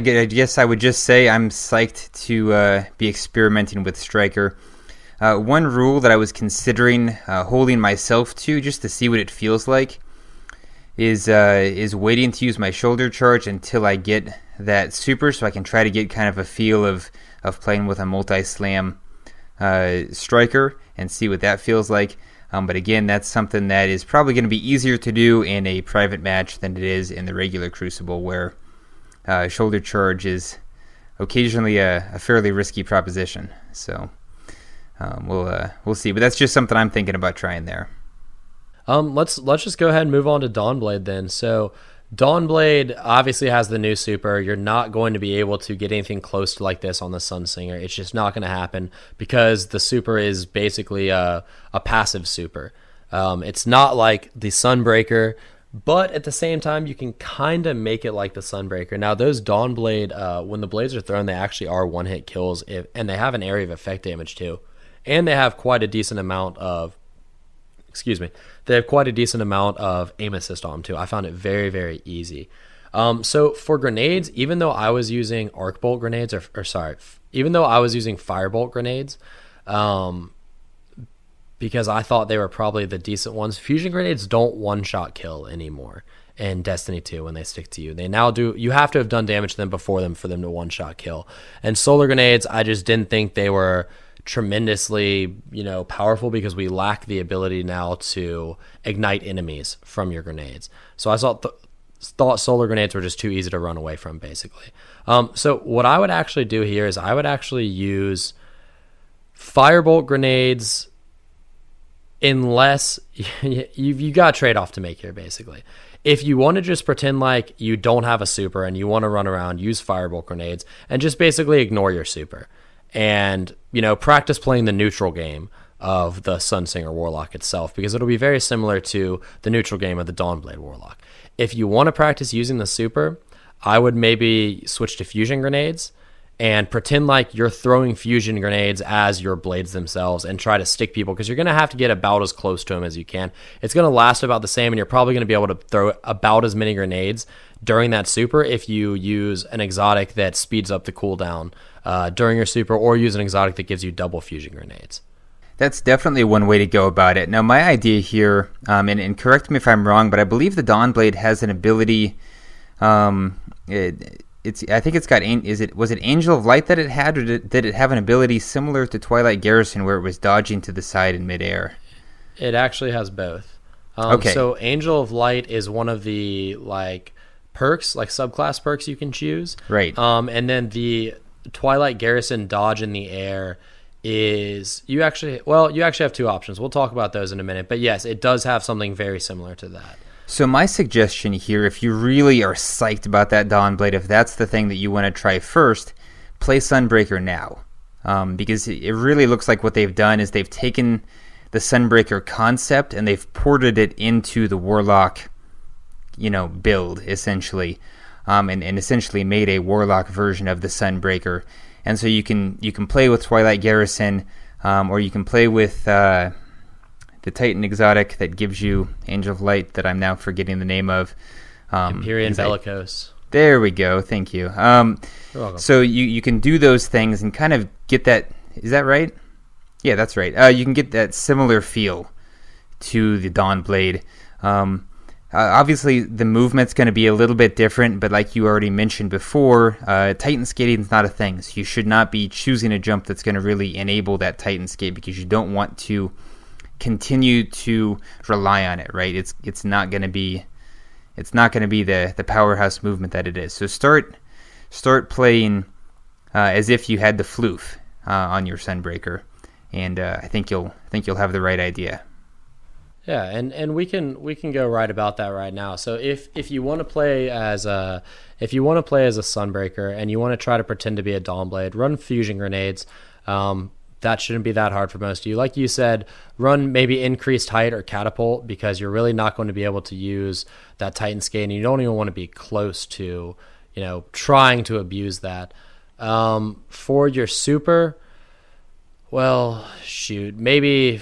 guess I would just say I'm psyched to be experimenting with Striker. One rule that I was considering holding myself to just to see what it feels like is waiting to use my shoulder charge until I get that super, so I can try to get kind of a feel of playing with a multi-slam Striker and see what that feels like. But again, that's something that is probably going to be easier to do in a private match than it is in the regular Crucible, where shoulder charge is occasionally a fairly risky proposition. So we'll see. But that's just something I'm thinking about trying there. Let's just go ahead and move on to Dawnblade then. So Dawnblade obviously has the new super. You're not going to be able to get anything close to like this on the Sunsinger. It's just not going to happen because the super is basically a passive super. It's not like the Sunbreaker, but at the same time, you can kind of make it like the Sunbreaker. Now, those Dawnblade, when the blades are thrown, they actually are one-hit kills, and they have an area of effect damage too. And they have quite a decent amount of aim assist on them too. I found it very, very easy. So for grenades, even though I was using arc bolt grenades, even though I was using firebolt grenades, because I thought they were probably the decent ones, fusion grenades don't one-shot kill anymore in Destiny 2 when they stick to you. They now do. You have to have done damage to them before them for them to one-shot kill. And solar grenades, I just didn't think they were tremendously powerful because we lack the ability now to ignite enemies from your grenades. So I thought solar grenades were just too easy to run away from, basically. So what I would actually do here is I would actually use firebolt grenades unless you got a trade-off to make here, basically. If you want to just pretend like you don't have a super and you want to run around, use firebolt grenades and just basically ignore your super. And, practice playing the neutral game of the Sunsinger Warlock itself, because it'll be very similar to the neutral game of the Dawnblade Warlock. If you want to practice using the super, I would maybe switch to fusion grenades and pretend like you're throwing fusion grenades as your blades themselves and try to stick people, because you're going to have to get about as close to them as you can. It's going to last about the same, and you're probably going to be able to throw about as many grenades during that super if you use an exotic that speeds up the cooldown during your super, or use an exotic that gives you double fusion grenades. That's definitely one way to go about it. Now, my idea here, and correct me if I'm wrong, but I believe the Dawnblade has an ability. I think it's got. Was it Angel of Light that it had, or did it have an ability similar to Twilight Garrison where it was dodging to the side in midair? It actually has both. Okay. So Angel of Light is one of the perks, subclass perks you can choose. Right. And then the Twilight Garrison dodge in the air is you actually have two options. We'll talk about those in a minute. But yes, it does have something very similar to that. So my suggestion here, if you really are psyched about that Dawnblade, if that's the thing that you want to try first, play Sunbreaker now. Because it really looks like what they've done is they've taken the Sunbreaker concept and they've ported it into the Warlock, build, essentially. And essentially made a Warlock version of the Sunbreaker. And so you can play with Twilight Garrison, or you can play with the Titan exotic that gives you Angel of Light that I'm now forgetting the name of. Empyrean Bellicose. There we go. Thank you. You're welcome. So you can do those things and kind of get that. Is that right? Yeah, that's right. You can get that similar feel to the Dawnblade. Obviously, the movement's going to be a little bit different, but like you already mentioned before, Titan skating is not a thing. So you should not be choosing a jump that's going to really enable that Titan skate, because you don't want to continue to rely on it. Right? It's not going to be the powerhouse movement that it is. So start playing as if you had the floof on your Sunbreaker, and I think you'll have the right idea. Yeah, and we can go right about that right now. So if you want to play as a Sunbreaker and you want to try to pretend to be a Dawnblade, run fusion grenades. That shouldn't be that hard for most of you. Like you said, run maybe increased height or catapult, because you're really not going to be able to use that Titan skate, and you don't even want to be close to, trying to abuse that. For your super, well, shoot, maybe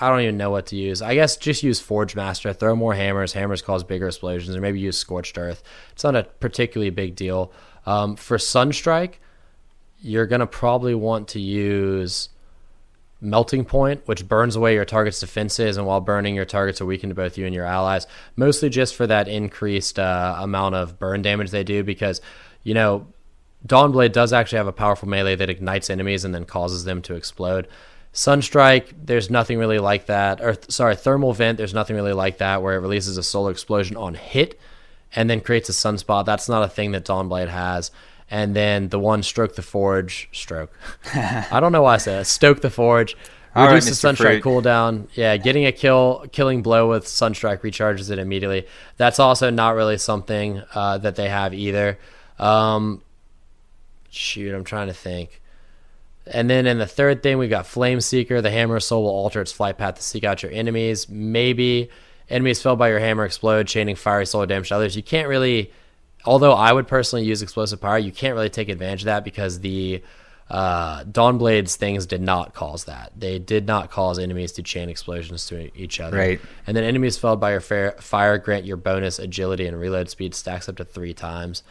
I don't even know what to use. I guess just use Forge Master, throw more hammers. Hammers cause bigger explosions, or maybe use Scorched Earth. It's not a particularly big deal. For Sunstrike, you're going to probably want to use Melting Point, which burns away your target's defenses, and while burning, your targets are weakened to both you and your allies, mostly just for that increased amount of burn damage they do, because, Dawnblade does actually have a powerful melee that ignites enemies and then causes them to explode. Sunstrike, there's nothing really like that. Thermal Vent, there's nothing really like that, where it releases a solar explosion on hit and then creates a sunspot. That's not a thing that Dawnblade has. And then the one Stoke the Forge. I don't know why I said it. Stoke the Forge. Reduce the Sunstrike cooldown. Yeah, getting a killing blow with Sunstrike recharges it immediately. That's also not really something that they have either. Shoot, I'm trying to think. And then in the third thing, we've got Flame Seeker. The Hammer of Soul will alter its flight path to seek out your enemies. Maybe enemies felled by your hammer explode, chaining fiery solar damage to others. You can't really, although I would personally use Explosive Power, you can't really take advantage of that, because the Dawnblade's things did not cause that. They did not cause enemies to chain explosions to each other. Right. And then enemies felled by your fire grant your bonus agility and reload speed stacks up to 3 times.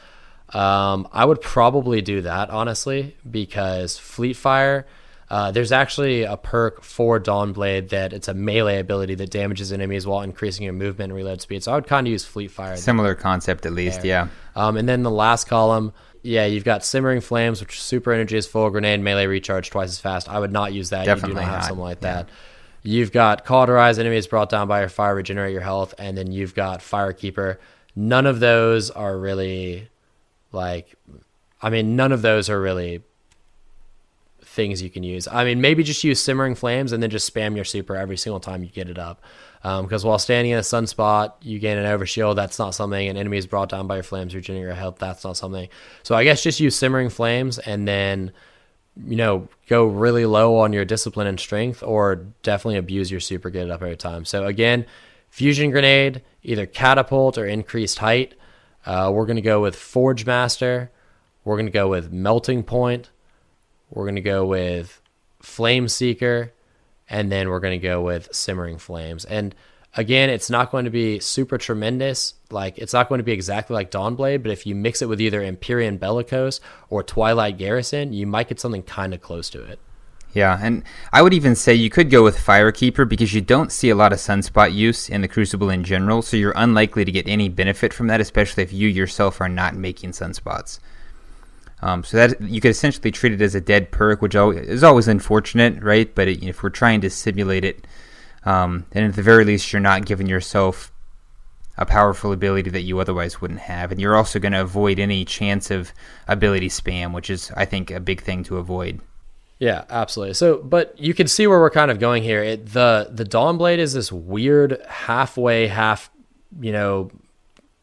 I would probably do that, honestly, because Fleet Fire, there's actually a perk for Dawnblade that it's a melee ability that damages enemies while increasing your movement and reload speed. So I would kind of use Fleet Fire. Similar concept, at least, yeah. And then the last column, you've got Simmering Flames, which super energy is full, grenade, melee recharge twice as fast. I would not use that. Definitely you do not have not. something like that. You've got Cauterize, enemies brought down by your fire, regenerate your health, and then you've got Firekeeper. None of those are really... none of those are really things you can use. Maybe just use Simmering Flames and then just spam your super every single time you get it up. Because while standing in a sunspot, you gain an overshield. That's not something. And enemies brought down by your flames, regenerate your health. That's not something. So I guess just use Simmering Flames and then, go really low on your discipline and strength, or definitely abuse your super, get it up every time. So again, Fusion Grenade, either Catapult or Increased Height. We're going to go with Forge Master We're going to go with Melting Point. We're going to go with Flame Seeker. And then we're going to go with Simmering Flames. And again, it's not going to be super tremendous. Like, it's not going to be exactly like Dawnblade, but if you mix it with either Empyrean Bellicose or Twilight Garrison, you might get something kind of close to it. Yeah, and I would even say you could go with Firekeeper because you don't see a lot of Sunspot use in the Crucible in general, so you're unlikely to get any benefit from that, especially if you yourself are not making Sunspots. So that you could essentially treat it as a dead perk, which is always unfortunate, right? But if we're trying to simulate it, then at the very least, you're not giving yourself a powerful ability that you otherwise wouldn't have. And you're also going to avoid any chance of ability spam, which is, I think, a big thing to avoid. Yeah, absolutely. So, but you can see where we're kind of going here. The Dawnblade is this weird halfway,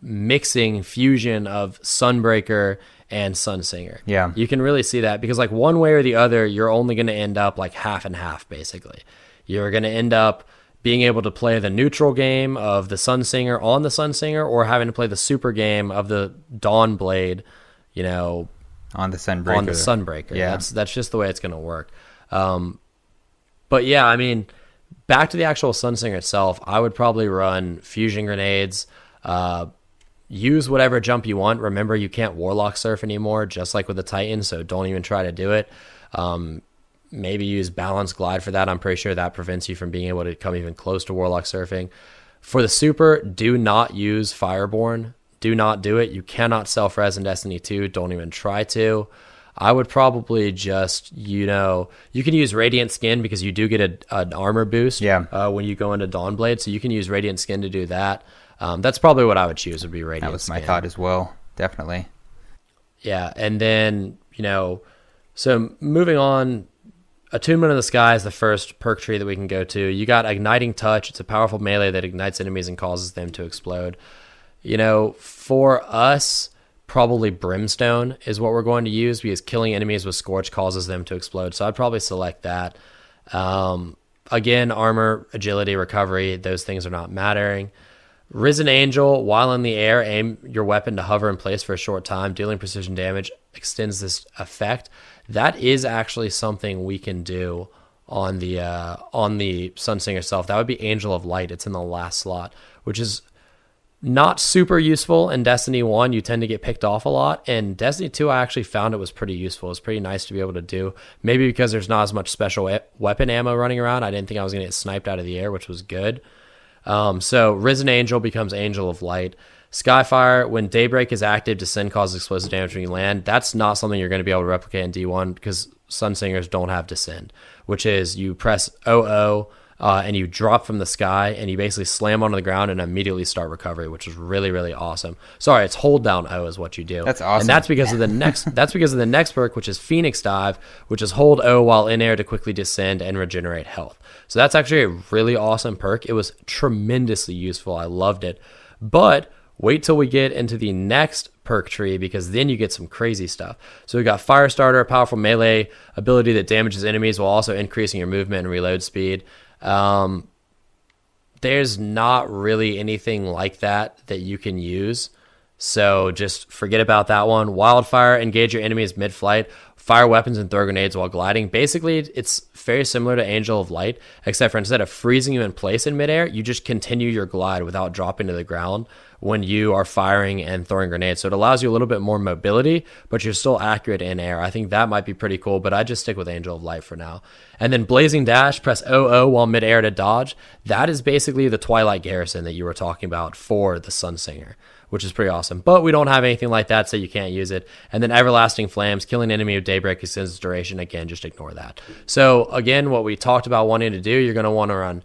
mixing fusion of Sunbreaker and Sunsinger. Yeah. You can really see that because like one way or the other, you're only going to end up like half and half, basically. You're going to end up being able to play the neutral game of the Sunsinger on the Sunsinger or having to play the super game of the Dawnblade, on the Sunbreaker. Yeah. That's just the way it's going to work. But yeah, I mean, back to the actual Sunsinger itself, I would probably run Fusion Grenades, use whatever jump you want. Remember, you can't Warlock Surf anymore, just like with the Titan, so don't even try to do it. Maybe use Balance Glide for that. I'm pretty sure that prevents you from being able to come even close to Warlock Surfing. For the super, do not use Fireborn. Do not do it. You cannot self-res in Destiny 2. Don't even try to. I would probably just, you can use Radiant Skin because you do get an armor boost when you go into Dawnblade, so you can use Radiant Skin to do that. That's probably what I would choose, would be Radiant Skin. That was my thought as well, definitely. Yeah, and then, so moving on, Attunement of the Sky is the first perk tree that we can go to. You got Igniting Touch. It's a powerful melee that ignites enemies and causes them to explode. For us, probably Brimstone is what we're going to use because killing enemies with Scorch causes them to explode. So I'd probably select that. Again, armor, agility, recovery, those things are not mattering. Risen Angel, while in the air, aim your weapon to hover in place for a short time. Dealing precision damage extends this effect. That is actually something we can do on the Sunsinger itself. That would be Angel of Light. It's in the last slot, which is not super useful in Destiny 1. You tend to get picked off a lot. In Destiny 2, I actually found it was pretty useful. It's pretty nice to be able to do. Maybe because there's not as much special weapon ammo running around. I didn't think I was going to get sniped out of the air, which was good. So Risen Angel becomes Angel of Light. Skyfire, when Daybreak is active, Descend causes explosive damage when you land. That's not something you're going to be able to replicate in D1 because Sunsingers don't have Descend, which is you press OO and you drop from the sky and you basically slam onto the ground and immediately start recovery, which is really, really awesome. Sorry, it's hold down O is what you do. That's awesome. And that's because of the next perk, which is Phoenix Dive, which is hold O while in air to quickly descend and regenerate health. So that's actually a really awesome perk. It was tremendously useful. I loved it. But wait till we get into the next perk tree because then you get some crazy stuff. So we got Firestarter, a powerful melee ability that damages enemies while also increasing your movement and reload speed. There's not really anything like that you can use. So just forget about that one. Wildfire, engage your enemies mid-flight. Fire weapons and throw grenades while gliding. Basically, it's very similar to Angel of Light, except for instead of freezing you in place in midair, you just continue your glide without dropping to the ground when you are firing and throwing grenades. So it allows you a little bit more mobility, but you're still accurate in air. I think that might be pretty cool, but I just stick with Angel of Light for now. And then Blazing Dash, press OO while midair to dodge. That is basically the Twilight Garrison that you were talking about for the Sunsinger, which is pretty awesome. But we don't have anything like that, so you can't use it. And then Everlasting Flames, killing enemy with Daybreak extends its duration. Again, just ignore that. So again, what we talked about wanting to do, you're going to want to run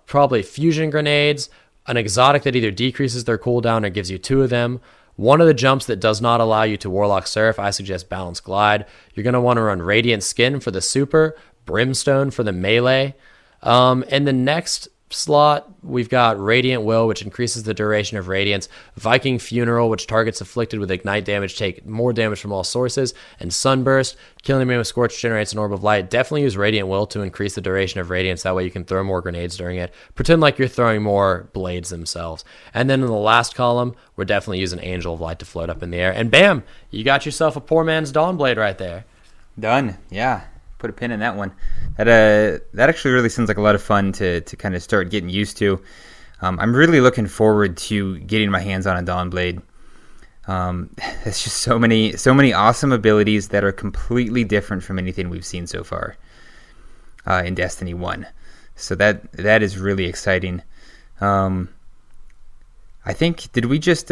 probably Fusion Grenades, an exotic that either decreases their cooldown or gives you 2 of them. One of the jumps that does not allow you to Warlock Surf, I suggest Balance Glide. You're going to want to run Radiant Skin for the super, Brimstone for the melee. And the next slot, we've got Radiant Will, which increases the duration of radiance, Viking Funeral, which targets afflicted with ignite damage take more damage from all sources, and Sunburst. Killing enemy with Scorch generates an orb of light. Definitely use Radiant Will to increase the duration of radiance. That way you can throw more grenades during it. Pretend like you're throwing more blades themselves. And then in the last column, we're definitely using Angel of Light to float up in the air. And bam, you got yourself a poor man's Dawnblade right there. Done. Yeah. Put a pin in that one. That actually really sounds like a lot of fun to kind of start getting used to. I'm really looking forward to getting my hands on a Dawnblade. There's just so many awesome abilities that are completely different from anything we've seen so far in Destiny 1. So that is really exciting. I think did we just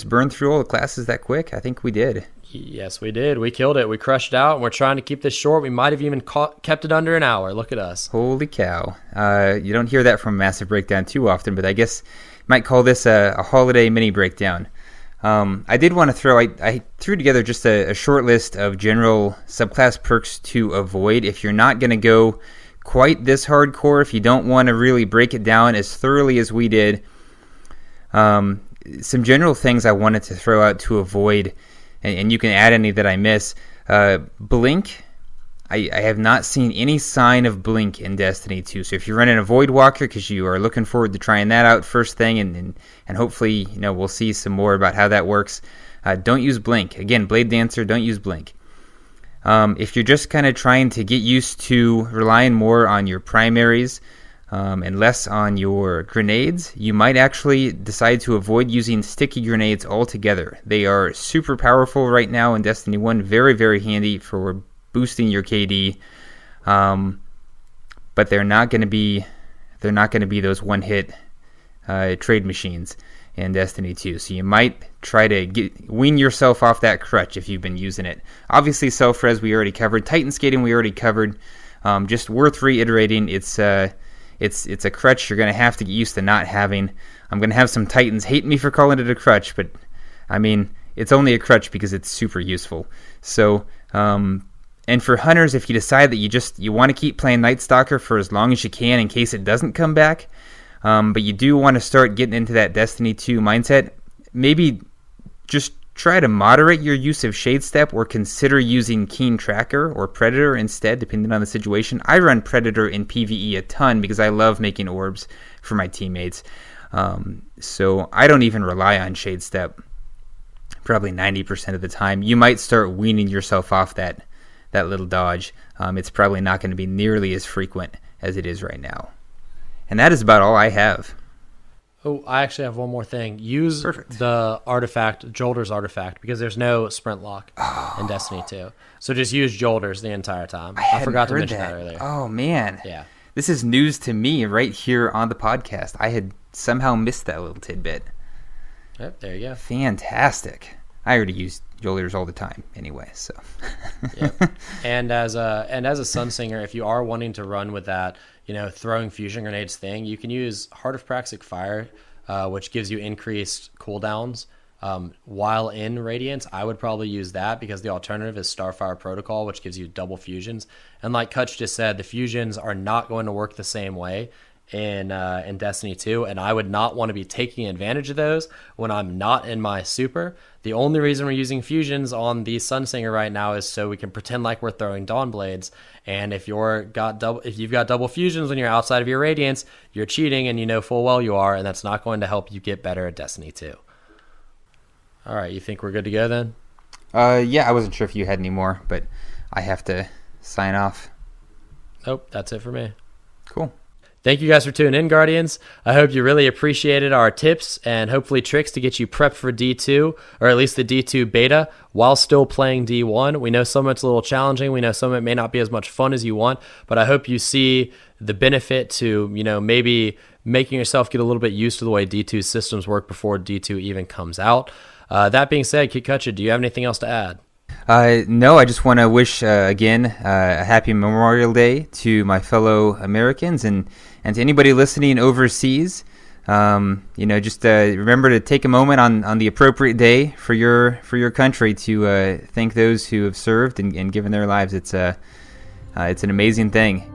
burn through all the classes that quick? I think we did. Yes, we did. We killed it. We crushed it out, and we're trying to keep this short. We might have even kept it under an hour. Look at us. Holy cow. You don't hear that from Massive Breakdown too often, but I guess you might call this a holiday mini breakdown. I did want to throw... I threw together just a short list of general subclass perks to avoid if you're not going to go quite this hardcore, if you don't want to really break it down as thoroughly as we did. Some general things I wanted to throw out to avoid, and you can add any that I miss. Blink. I have not seen any sign of Blink in Destiny 2. So if you're running a Void Walker because you are looking forward to trying that out first thing, and hopefully we'll see some more about how that works, don't use Blink. Again, Blade Dancer, don't use Blink. If you're just kind of trying to get used to relying more on your primaries and less on your grenades, you might actually decide to avoid using sticky grenades altogether. They are super powerful right now in Destiny 1, very, very handy for boosting your KD, but they're not going to be those one-hit trade machines in Destiny 2. So you might try to wean yourself off that crutch if you've been using it. Obviously, self-res we already covered. Titan Skating we already covered. Just worth reiterating. It's a crutch you're going to have to get used to not having. I'm going to have some Titans hate me for calling it a crutch, but I mean, it's only a crutch because it's super useful. So, and for hunters, if you decide that you want to keep playing Night Stalker for as long as you can in case it doesn't come back, but you do want to start getting into that Destiny 2 mindset, maybe just try to moderate your use of Shade Step or consider using Keen Tracker or Predator instead, depending on the situation. I run Predator in PvE a ton because I love making orbs for my teammates. So I don't even rely on Shade Step probably 90% of the time. You might start weaning yourself off that little dodge. It's probably not going to be nearly as frequent as it is right now. And that is about all I have. Oh, I actually have one more thing. Use the artifact, Jolder's artifact, because there's no sprint lock in Destiny 2. So just use Jolder's the entire time. I forgot to mention that earlier. Oh, man. Yeah. This is news to me right here on the podcast. I had somehow missed that little tidbit. Yep, there you go. Fantastic. I already use Jolder's all the time anyway, so. Yep. And as a Sunsinger, if you are wanting to run with that, throwing fusion grenades thing, you can use Heart of Praxic Fire, which gives you increased cooldowns while in Radiance. I would probably use that because the alternative is Starfire Protocol, which gives you double fusions. And like Kutch just said, the fusions are not going to work the same way in Destiny 2, and I would not want to be taking advantage of those when I'm not in my super. The only reason we're using fusions on the Sunsinger right now is so we can pretend like we're throwing Dawnblades, and if you've got double fusions when you're outside of your Radiance, you're cheating, and you know full well you are, and that's not going to help you get better at Destiny 2. All right, you think we're good to go then? Yeah, I wasn't sure if you had any more, but I have to sign off. Nope, that's it for me. Cool. Thank you guys for tuning in, Guardians. I hope you really appreciated our tips and hopefully tricks to get you prepped for D2, or at least the D2 beta, while still playing D1. We know some of it's a little challenging. We know some of it may not be as much fun as you want, but I hope you see the benefit to, maybe making yourself get a little bit used to the way D2 systems work before D2 even comes out. That being said, Kikuchi, do you have anything else to add? No, I just want to wish again a happy Memorial Day to my fellow Americans and to anybody listening overseas. Just remember to take a moment on the appropriate day for your country to thank those who have served and given their lives. It's an amazing thing.